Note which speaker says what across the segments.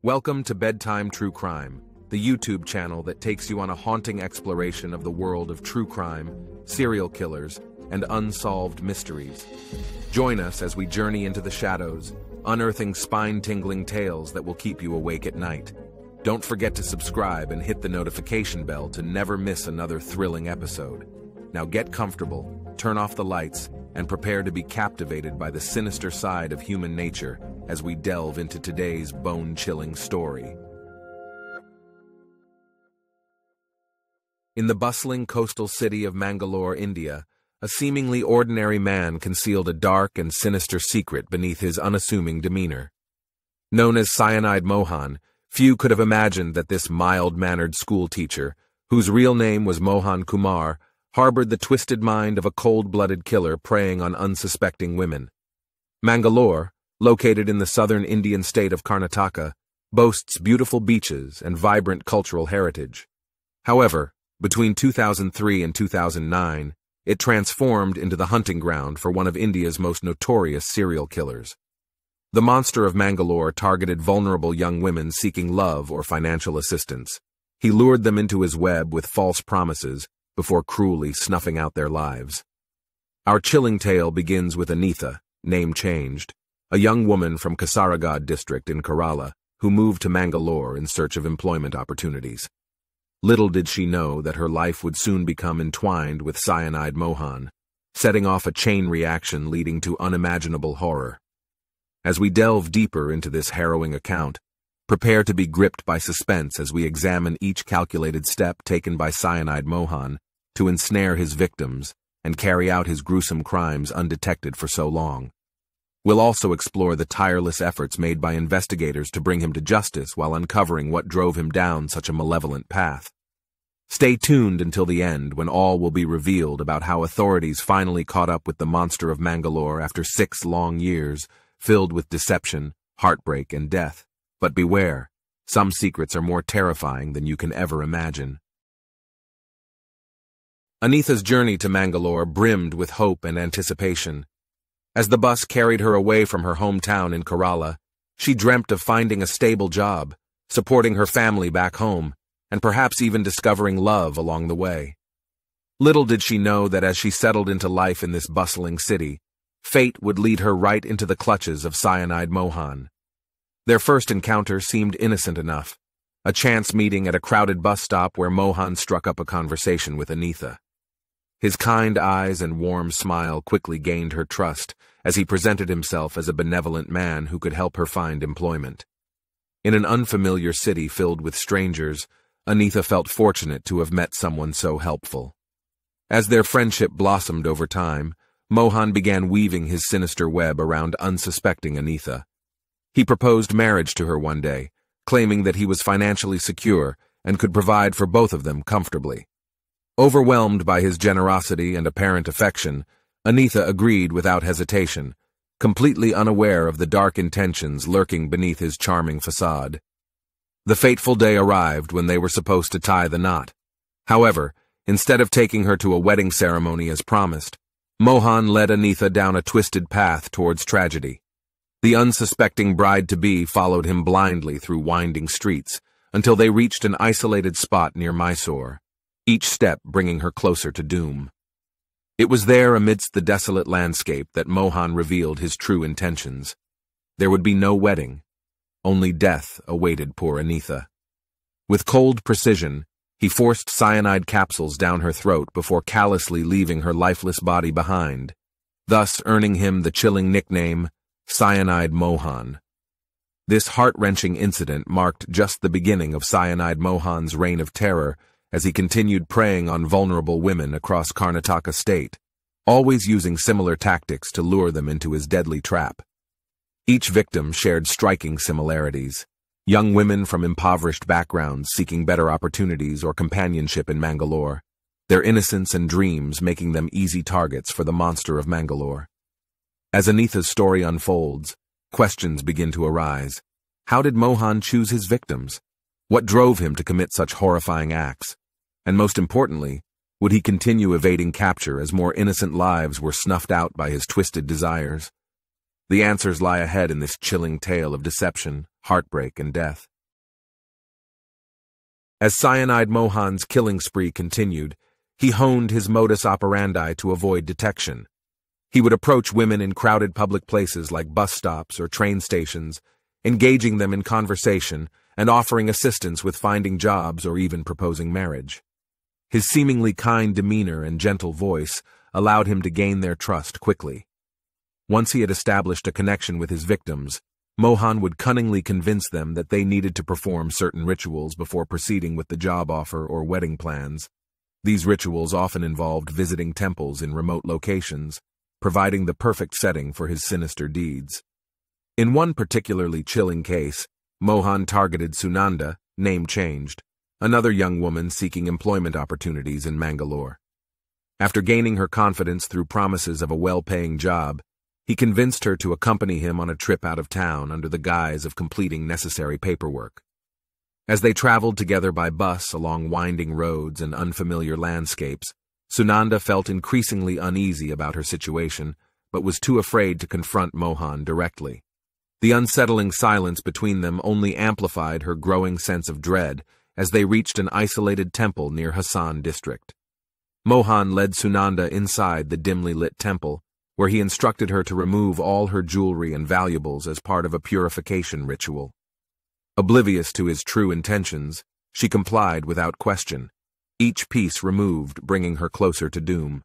Speaker 1: Welcome to Bedtime True Crime, the YouTube channel that takes you on a haunting exploration of the world of true crime, serial killers, and unsolved mysteries. Join us as we journey into the shadows, unearthing spine-tingling tales that will keep you awake at night. Don't forget to subscribe and hit the notification bell to never miss another thrilling episode. Now get comfortable, turn off the lights, and prepare to be captivated by the sinister side of human nature as we delve into today's bone-chilling story. In the bustling coastal city of Mangalore, India, a seemingly ordinary man concealed a dark and sinister secret beneath his unassuming demeanor. Known as Cyanide Mohan, few could have imagined that this mild-mannered schoolteacher, whose real name was Mohan Kumar, harbored the twisted mind of a cold-blooded killer preying on unsuspecting women. Mangalore, located in the southern Indian state of Karnataka, boasts beautiful beaches and vibrant cultural heritage. However, between 2003 and 2009, it transformed into the hunting ground for one of India's most notorious serial killers. The Monster of Mangalore targeted vulnerable young women seeking love or financial assistance. He lured them into his web with false promises before cruelly snuffing out their lives. Our chilling tale begins with Anitha, name changed, a young woman from Kasaragod district in Kerala who moved to Mangalore in search of employment opportunities. Little did she know that her life would soon become entwined with Cyanide Mohan, setting off a chain reaction leading to unimaginable horror. As we delve deeper into this harrowing account, prepare to be gripped by suspense as we examine each calculated step taken by Cyanide Mohan to ensnare his victims and carry out his gruesome crimes undetected for so long. We'll also explore the tireless efforts made by investigators to bring him to justice while uncovering what drove him down such a malevolent path. Stay tuned until the end when all will be revealed about how authorities finally caught up with the Monster of Mangalore after 6 long years, filled with deception, heartbreak, and death. But beware, some secrets are more terrifying than you can ever imagine. Anitha's journey to Mangalore brimmed with hope and anticipation. As the bus carried her away from her hometown in Kerala, she dreamt of finding a stable job, supporting her family back home, and perhaps even discovering love along the way. Little did she know that as she settled into life in this bustling city, fate would lead her right into the clutches of Cyanide Mohan. Their first encounter seemed innocent enough, a chance meeting at a crowded bus stop where Mohan struck up a conversation with Anitha. His kind eyes and warm smile quickly gained her trust as he presented himself as a benevolent man who could help her find employment. In an unfamiliar city filled with strangers, Anitha felt fortunate to have met someone so helpful. As their friendship blossomed over time, Mohan began weaving his sinister web around unsuspecting Anitha. He proposed marriage to her one day, claiming that he was financially secure and could provide for both of them comfortably. Overwhelmed by his generosity and apparent affection, Anitha agreed without hesitation, completely unaware of the dark intentions lurking beneath his charming facade. The fateful day arrived when they were supposed to tie the knot. However, instead of taking her to a wedding ceremony as promised, Mohan led Anitha down a twisted path towards tragedy. The unsuspecting bride-to-be followed him blindly through winding streets until they reached an isolated spot near Mysore, each step bringing her closer to doom. It was there amidst the desolate landscape that Mohan revealed his true intentions. There would be no wedding. Only death awaited poor Anitha. With cold precision, he forced cyanide capsules down her throat before callously leaving her lifeless body behind, thus earning him the chilling nickname Cyanide Mohan. This heart-wrenching incident marked just the beginning of Cyanide Mohan's reign of terror as he continued preying on vulnerable women across Karnataka state, always using similar tactics to lure them into his deadly trap. Each victim shared striking similarities: young women from impoverished backgrounds seeking better opportunities or companionship in Mangalore, their innocence and dreams making them easy targets for the Monster of Mangalore. As Anitha's story unfolds, questions begin to arise. How did Mohan choose his victims? What drove him to commit such horrifying acts? And most importantly, would he continue evading capture as more innocent lives were snuffed out by his twisted desires? The answers lie ahead in this chilling tale of deception, heartbreak, and death. As Cyanide Mohan's killing spree continued, he honed his modus operandi to avoid detection. He would approach women in crowded public places like bus stops or train stations, engaging them in conversation and offering assistance with finding jobs or even proposing marriage. His seemingly kind demeanor and gentle voice allowed him to gain their trust quickly. Once he had established a connection with his victims, Mohan would cunningly convince them that they needed to perform certain rituals before proceeding with the job offer or wedding plans. These rituals often involved visiting temples in remote locations, providing the perfect setting for his sinister deeds. In one particularly chilling case, Mohan targeted Sunanda, name changed, another young woman seeking employment opportunities in Mangalore. After gaining her confidence through promises of a well-paying job, he convinced her to accompany him on a trip out of town under the guise of completing necessary paperwork. As they traveled together by bus along winding roads and unfamiliar landscapes, Sunanda felt increasingly uneasy about her situation, but was too afraid to confront Mohan directly. The unsettling silence between them only amplified her growing sense of dread as they reached an isolated temple near Hassan district. Mohan led Sunanda inside the dimly lit temple, where he instructed her to remove all her jewelry and valuables as part of a purification ritual. Oblivious to his true intentions, she complied without question, each piece removed bringing her closer to doom.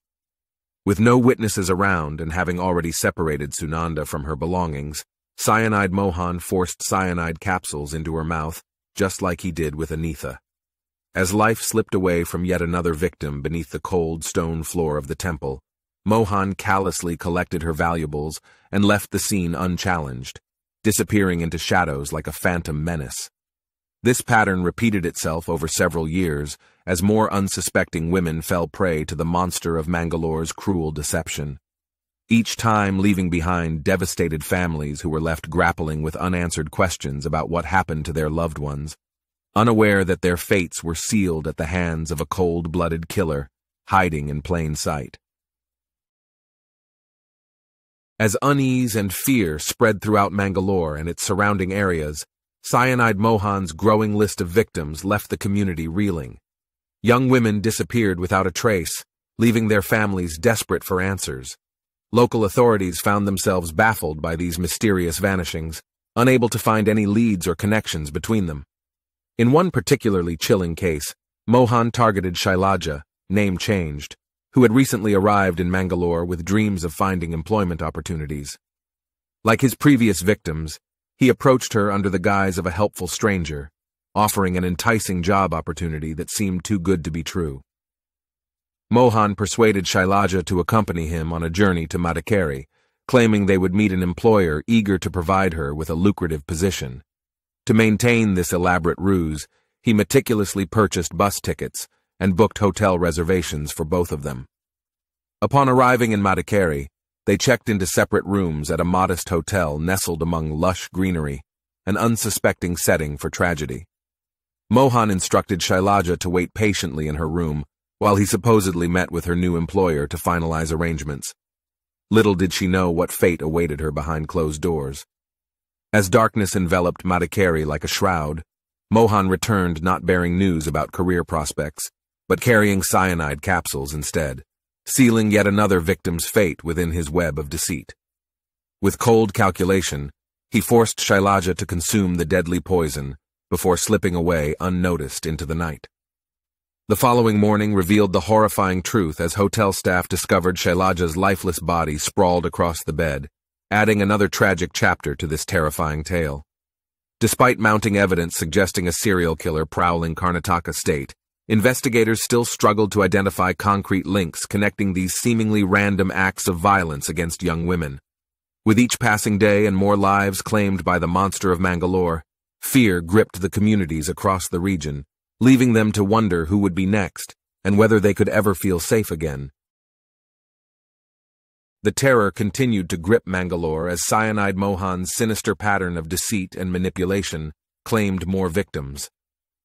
Speaker 1: With no witnesses around and having already separated Sunanda from her belongings, Cyanide Mohan forced cyanide capsules into her mouth, just like he did with Anitha. As life slipped away from yet another victim beneath the cold stone floor of the temple, Mohan callously collected her valuables and left the scene unchallenged, disappearing into shadows like a phantom menace. This pattern repeated itself over several years as more unsuspecting women fell prey to the Monster of Mangalore's cruel deception, each time leaving behind devastated families who were left grappling with unanswered questions about what happened to their loved ones, unaware that their fates were sealed at the hands of a cold-blooded killer, hiding in plain sight. As unease and fear spread throughout Mangalore and its surrounding areas, Cyanide Mohan's growing list of victims left the community reeling. Young women disappeared without a trace, leaving their families desperate for answers. Local authorities found themselves baffled by these mysterious vanishings, unable to find any leads or connections between them. In one particularly chilling case, Mohan targeted Shailaja, name changed, who had recently arrived in Mangalore with dreams of finding employment opportunities. Like his previous victims, he approached her under the guise of a helpful stranger, offering an enticing job opportunity that seemed too good to be true. Mohan persuaded Shailaja to accompany him on a journey to Madikeri, claiming they would meet an employer eager to provide her with a lucrative position. To maintain this elaborate ruse, he meticulously purchased bus tickets and booked hotel reservations for both of them. Upon arriving in Madikeri, they checked into separate rooms at a modest hotel nestled among lush greenery, an unsuspecting setting for tragedy. Mohan instructed Shailaja to wait patiently in her room while he supposedly met with her new employer to finalize arrangements. Little did she know what fate awaited her behind closed doors. As darkness enveloped Madikeri like a shroud, Mohan returned not bearing news about career prospects, but carrying cyanide capsules instead, sealing yet another victim's fate within his web of deceit. With cold calculation, he forced Shailaja to consume the deadly poison before slipping away unnoticed into the night. The following morning revealed the horrifying truth as hotel staff discovered Shailaja's lifeless body sprawled across the bed, adding another tragic chapter to this terrifying tale. Despite mounting evidence suggesting a serial killer prowling Karnataka state, investigators still struggled to identify concrete links connecting these seemingly random acts of violence against young women. With each passing day and more lives claimed by the Monster of Mangalore, fear gripped the communities across the region, leaving them to wonder who would be next and whether they could ever feel safe again. The terror continued to grip Mangalore as Cyanide Mohan's sinister pattern of deceit and manipulation claimed more victims.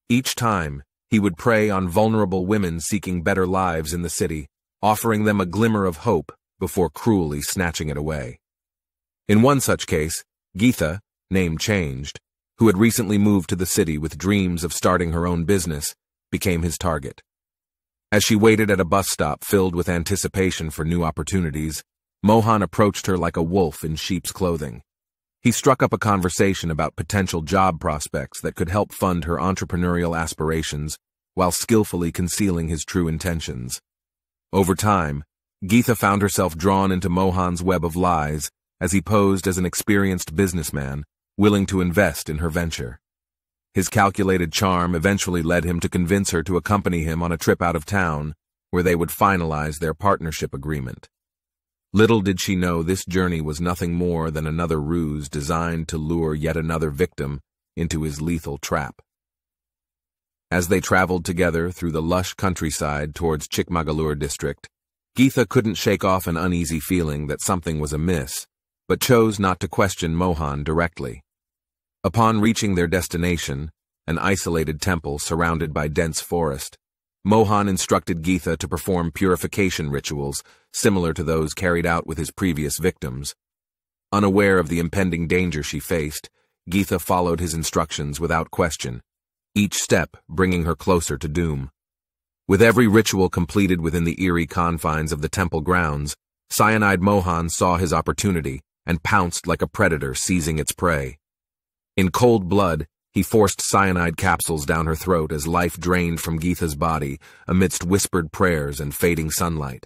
Speaker 1: Each time, he would prey on vulnerable women seeking better lives in the city, offering them a glimmer of hope before cruelly snatching it away. In one such case, Geetha, name changed, who had recently moved to the city with dreams of starting her own business, became his target. As she waited at a bus stop filled with anticipation for new opportunities, Mohan approached her like a wolf in sheep's clothing. He struck up a conversation about potential job prospects that could help fund her entrepreneurial aspirations while skillfully concealing his true intentions. Over time, Geetha found herself drawn into Mohan's web of lies as he posed as an experienced businessman willing to invest in her venture. His calculated charm eventually led him to convince her to accompany him on a trip out of town where they would finalize their partnership agreement. Little did she know this journey was nothing more than another ruse designed to lure yet another victim into his lethal trap. As they traveled together through the lush countryside towards Chikmagalur district, Geetha couldn't shake off an uneasy feeling that something was amiss, but chose not to question Mohan directly. Upon reaching their destination, an isolated temple surrounded by dense forest, Mohan instructed Geetha to perform purification rituals similar to those carried out with his previous victims. Unaware of the impending danger she faced, Geetha followed his instructions without question, each step bringing her closer to doom. With every ritual completed within the eerie confines of the temple grounds, Cyanide Mohan saw his opportunity and pounced like a predator seizing its prey. In cold blood, he forced cyanide capsules down her throat as life drained from Geetha's body amidst whispered prayers and fading sunlight.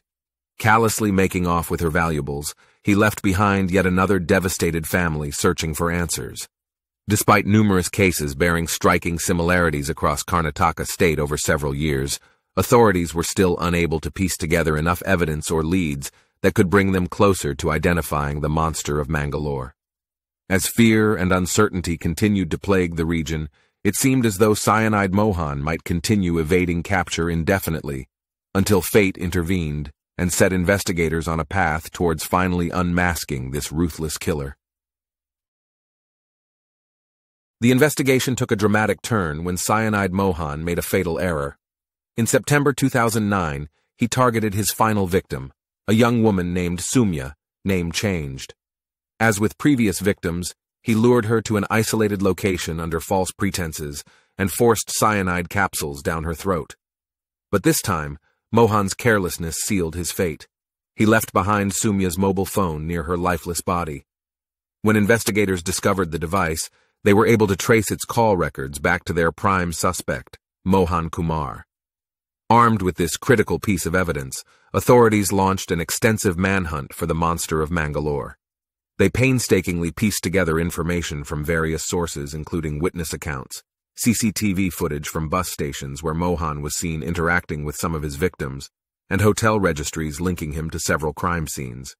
Speaker 1: Callously making off with her valuables, he left behind yet another devastated family searching for answers. Despite numerous cases bearing striking similarities across Karnataka state over several years, authorities were still unable to piece together enough evidence or leads that could bring them closer to identifying the Monster of Mangalore. As fear and uncertainty continued to plague the region, it seemed as though Cyanide Mohan might continue evading capture indefinitely, until fate intervened and set investigators on a path towards finally unmasking this ruthless killer. The investigation took a dramatic turn when Cyanide Mohan made a fatal error. In September 2009, he targeted his final victim, a young woman named Sumya, name changed. As with previous victims, he lured her to an isolated location under false pretenses and forced cyanide capsules down her throat. But this time, Mohan's carelessness sealed his fate. He left behind Sumya's mobile phone near her lifeless body. When investigators discovered the device, they were able to trace its call records back to their prime suspect, Mohan Kumar. Armed with this critical piece of evidence, authorities launched an extensive manhunt for the Monster of Mangalore. They painstakingly pieced together information from various sources including witness accounts, CCTV footage from bus stations where Mohan was seen interacting with some of his victims, and hotel registries linking him to several crime scenes.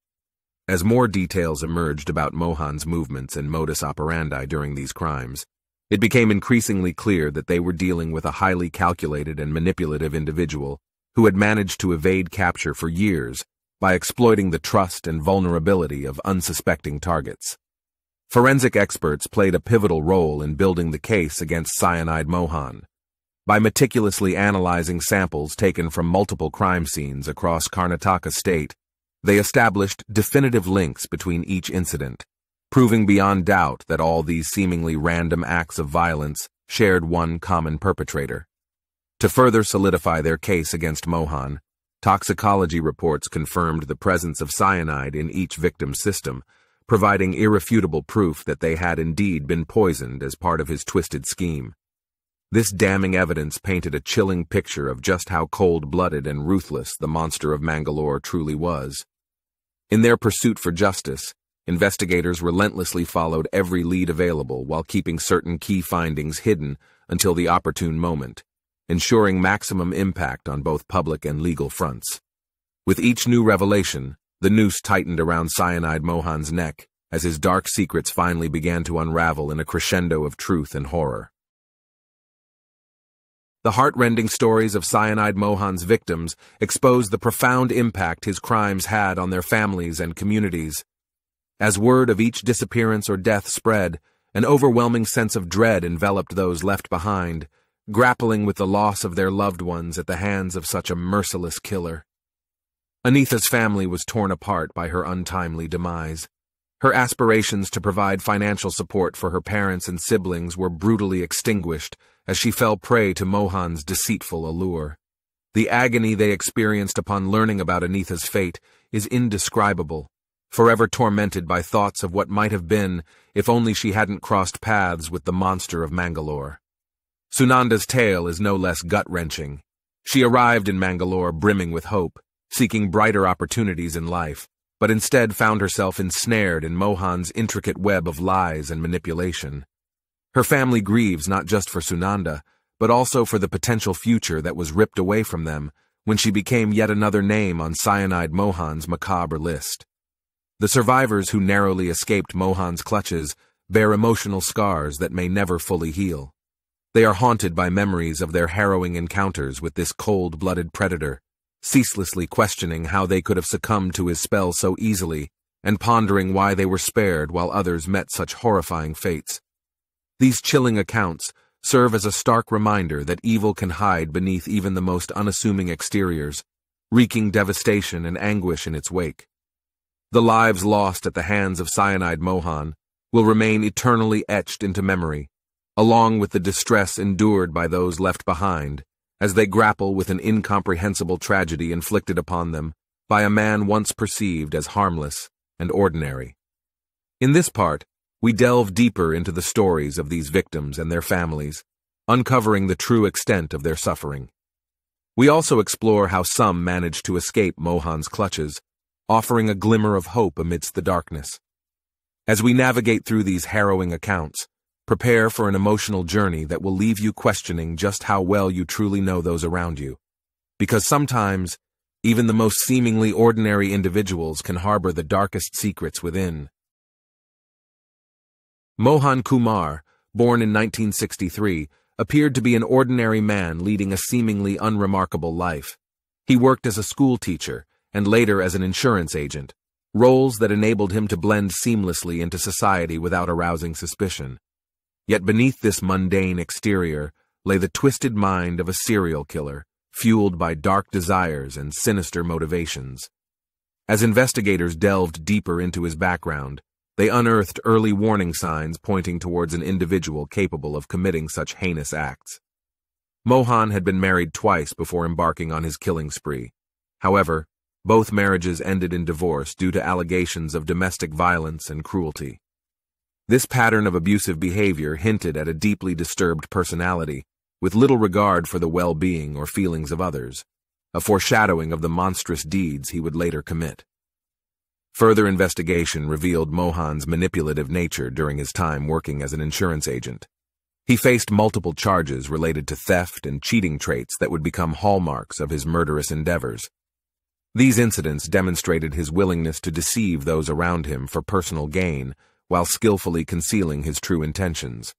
Speaker 1: As more details emerged about Mohan's movements and modus operandi during these crimes, it became increasingly clear that they were dealing with a highly calculated and manipulative individual who had managed to evade capture for years by exploiting the trust and vulnerability of unsuspecting targets. Forensic experts played a pivotal role in building the case against Cyanide Mohan. By meticulously analyzing samples taken from multiple crime scenes across Karnataka state, they established definitive links between each incident, proving beyond doubt that all these seemingly random acts of violence shared one common perpetrator. To further solidify their case against Mohan, toxicology reports confirmed the presence of cyanide in each victim's system, providing irrefutable proof that they had indeed been poisoned as part of his twisted scheme. This damning evidence painted a chilling picture of just how cold-blooded and ruthless the Monster of Mangalore truly was. In their pursuit for justice, investigators relentlessly followed every lead available while keeping certain key findings hidden until the opportune moment, ensuring maximum impact on both public and legal fronts. With each new revelation, the noose tightened around Cyanide Mohan's neck as his dark secrets finally began to unravel in a crescendo of truth and horror. The heart-rending stories of Cyanide Mohan's victims exposed the profound impact his crimes had on their families and communities. As word of each disappearance or death spread, an overwhelming sense of dread enveloped those left behind, grappling with the loss of their loved ones at the hands of such a merciless killer. Anitha's family was torn apart by her untimely demise. Her aspirations to provide financial support for her parents and siblings were brutally extinguished as she fell prey to Mohan's deceitful allure. The agony they experienced upon learning about Anitha's fate is indescribable, forever tormented by thoughts of what might have been if only she hadn't crossed paths with the Monster of Mangalore. Sunanda's tale is no less gut-wrenching. She arrived in Mangalore brimming with hope, seeking brighter opportunities in life, but instead found herself ensnared in Mohan's intricate web of lies and manipulation. Her family grieves not just for Sunanda, but also for the potential future that was ripped away from them when she became yet another name on Cyanide Mohan's macabre list. The survivors who narrowly escaped Mohan's clutches bear emotional scars that may never fully heal. They are haunted by memories of their harrowing encounters with this cold-blooded predator, ceaselessly questioning how they could have succumbed to his spell so easily and pondering why they were spared while others met such horrifying fates. These chilling accounts serve as a stark reminder that evil can hide beneath even the most unassuming exteriors, wreaking devastation and anguish in its wake. The lives lost at the hands of Cyanide Mohan will remain eternally etched into memory, along with the distress endured by those left behind, as they grapple with an incomprehensible tragedy inflicted upon them by a man once perceived as harmless and ordinary. In this part, we delve deeper into the stories of these victims and their families, uncovering the true extent of their suffering. We also explore how some managed to escape Mohan's clutches, offering a glimmer of hope amidst the darkness. As we navigate through these harrowing accounts, prepare for an emotional journey that will leave you questioning just how well you truly know those around you. Because sometimes, even the most seemingly ordinary individuals can harbor the darkest secrets within. Mohan Kumar, born in 1963, appeared to be an ordinary man leading a seemingly unremarkable life. He worked as a school teacher and later as an insurance agent, roles that enabled him to blend seamlessly into society without arousing suspicion. Yet beneath this mundane exterior lay the twisted mind of a serial killer, fueled by dark desires and sinister motivations. As investigators delved deeper into his background, they unearthed early warning signs pointing towards an individual capable of committing such heinous acts. Mohan had been married twice before embarking on his killing spree. However, both marriages ended in divorce due to allegations of domestic violence and cruelty. This pattern of abusive behavior hinted at a deeply disturbed personality, with little regard for the well-being or feelings of others, a foreshadowing of the monstrous deeds he would later commit. Further investigation revealed Mohan's manipulative nature during his time working as an insurance agent. He faced multiple charges related to theft and cheating traits that would become hallmarks of his murderous endeavors. These incidents demonstrated his willingness to deceive those around him for personal gain, while skillfully concealing his true intentions.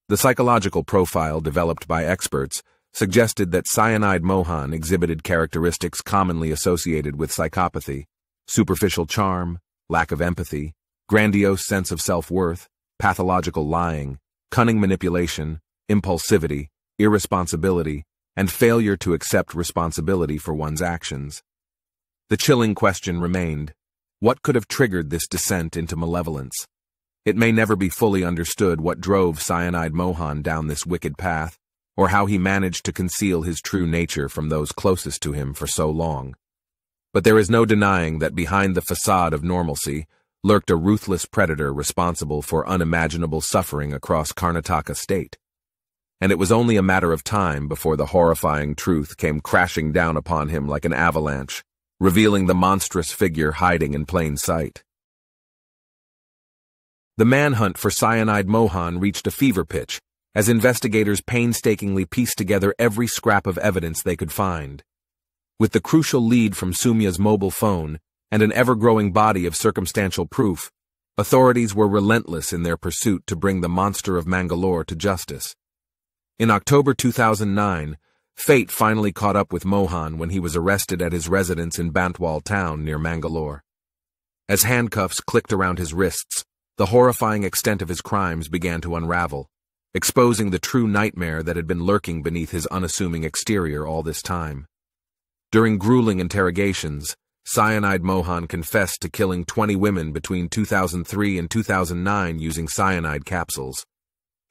Speaker 1: The psychological profile developed by experts suggested that Cyanide Mohan exhibited characteristics commonly associated with psychopathy: superficial charm, lack of empathy, grandiose sense of self-worth, pathological lying, cunning manipulation, impulsivity, irresponsibility, and failure to accept responsibility for one's actions. The chilling question remained: what could have triggered this descent into malevolence? It may never be fully understood what drove Cyanide Mohan down this wicked path, or how he managed to conceal his true nature from those closest to him for so long. But there is no denying that behind the facade of normalcy lurked a ruthless predator responsible for unimaginable suffering across Karnataka state. And it was only a matter of time before the horrifying truth came crashing down upon him like an avalanche, revealing the monstrous figure hiding in plain sight. The manhunt for Cyanide Mohan reached a fever pitch as investigators painstakingly pieced together every scrap of evidence they could find. With the crucial lead from Soumya's mobile phone and an ever-growing body of circumstantial proof, authorities were relentless in their pursuit to bring the Monster of Mangalore to justice. In October 2009, fate finally caught up with Mohan when he was arrested at his residence in Bantwal town near Mangalore. As handcuffs clicked around his wrists, the horrifying extent of his crimes began to unravel, exposing the true nightmare that had been lurking beneath his unassuming exterior all this time. During grueling interrogations, Cyanide Mohan confessed to killing 20 women between 2003 and 2009 using cyanide capsules.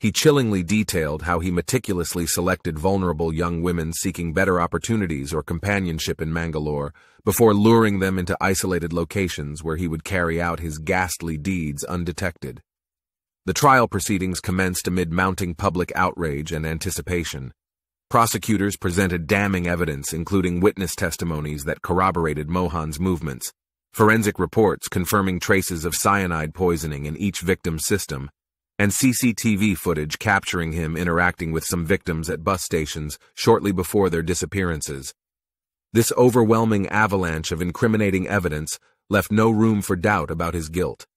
Speaker 1: He chillingly detailed how he meticulously selected vulnerable young women seeking better opportunities or companionship in Mangalore before luring them into isolated locations where he would carry out his ghastly deeds undetected. The trial proceedings commenced amid mounting public outrage and anticipation. Prosecutors presented damning evidence, including witness testimonies that corroborated Mohan's movements, forensic reports confirming traces of cyanide poisoning in each victim's system, and CCTV footage capturing him interacting with some victims at bus stations shortly before their disappearances. This overwhelming avalanche of incriminating evidence left no room for doubt about his guilt.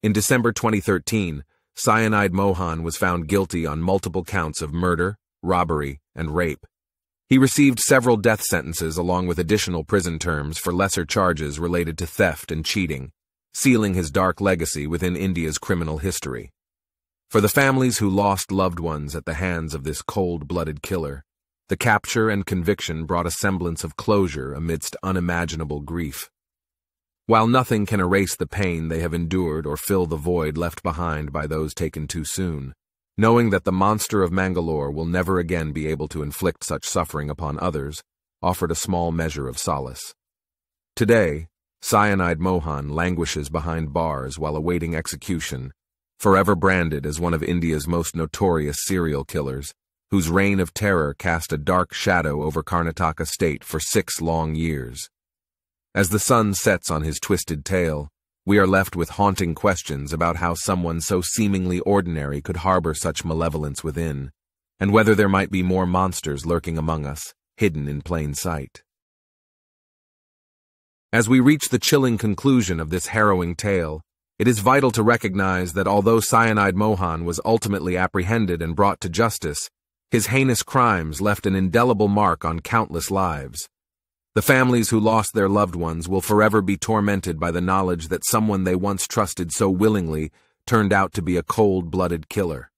Speaker 1: In December 2013, Cyanide Mohan was found guilty on multiple counts of murder, robbery, and rape. He received several death sentences along with additional prison terms for lesser charges related to theft and cheating, sealing his dark legacy within India's criminal history. For the families who lost loved ones at the hands of this cold-blooded killer, the capture and conviction brought a semblance of closure amidst unimaginable grief. While nothing can erase the pain they have endured or fill the void left behind by those taken too soon, knowing that the Monster of Mangalore will never again be able to inflict such suffering upon others offered a small measure of solace. Today, Cyanide Mohan languishes behind bars while awaiting execution, forever branded as one of India's most notorious serial killers, whose reign of terror cast a dark shadow over Karnataka state for 6 long years. As the sun sets on his twisted tale, we are left with haunting questions about how someone so seemingly ordinary could harbor such malevolence within, and whether there might be more monsters lurking among us, hidden in plain sight. As we reach the chilling conclusion of this harrowing tale, it is vital to recognize that although Cyanide Mohan was ultimately apprehended and brought to justice, his heinous crimes left an indelible mark on countless lives. The families who lost their loved ones will forever be tormented by the knowledge that someone they once trusted so willingly turned out to be a cold-blooded killer.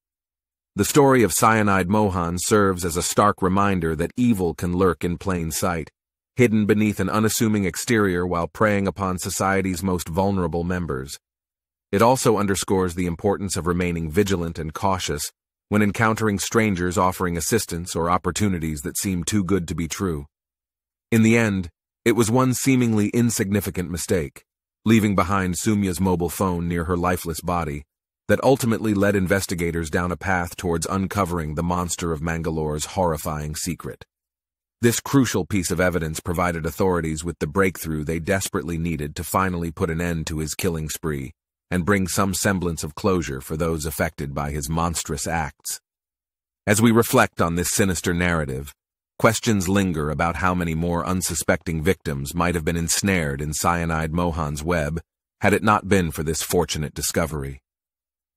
Speaker 1: The story of Cyanide Mohan serves as a stark reminder that evil can lurk in plain sight, hidden beneath an unassuming exterior while preying upon society's most vulnerable members. It also underscores the importance of remaining vigilant and cautious when encountering strangers offering assistance or opportunities that seem too good to be true. In the end, it was one seemingly insignificant mistake, leaving behind Soumya's mobile phone near her lifeless body, that ultimately led investigators down a path towards uncovering the Monster of Mangalore's horrifying secret. This crucial piece of evidence provided authorities with the breakthrough they desperately needed to finally put an end to his killing spree and bring some semblance of closure for those affected by his monstrous acts. As we reflect on this sinister narrative, questions linger about how many more unsuspecting victims might have been ensnared in Cyanide Mohan's web had it not been for this fortunate discovery.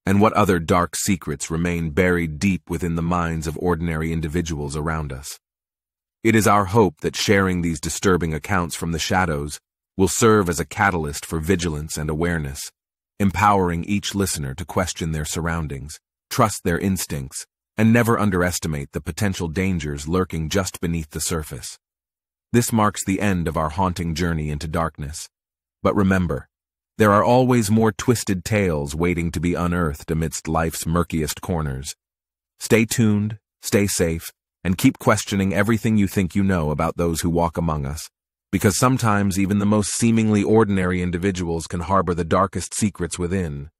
Speaker 1: And what other dark secrets remain buried deep within the minds of ordinary individuals around us. It is our hope that sharing these disturbing accounts from the shadows will serve as a catalyst for vigilance and awareness, empowering each listener to question their surroundings, trust their instincts, and never underestimate the potential dangers lurking just beneath the surface. This marks the end of our haunting journey into darkness. But remember, there are always more twisted tales waiting to be unearthed amidst life's murkiest corners. Stay tuned, stay safe, and keep questioning everything you think you know about those who walk among us, because sometimes even the most seemingly ordinary individuals can harbor the darkest secrets within.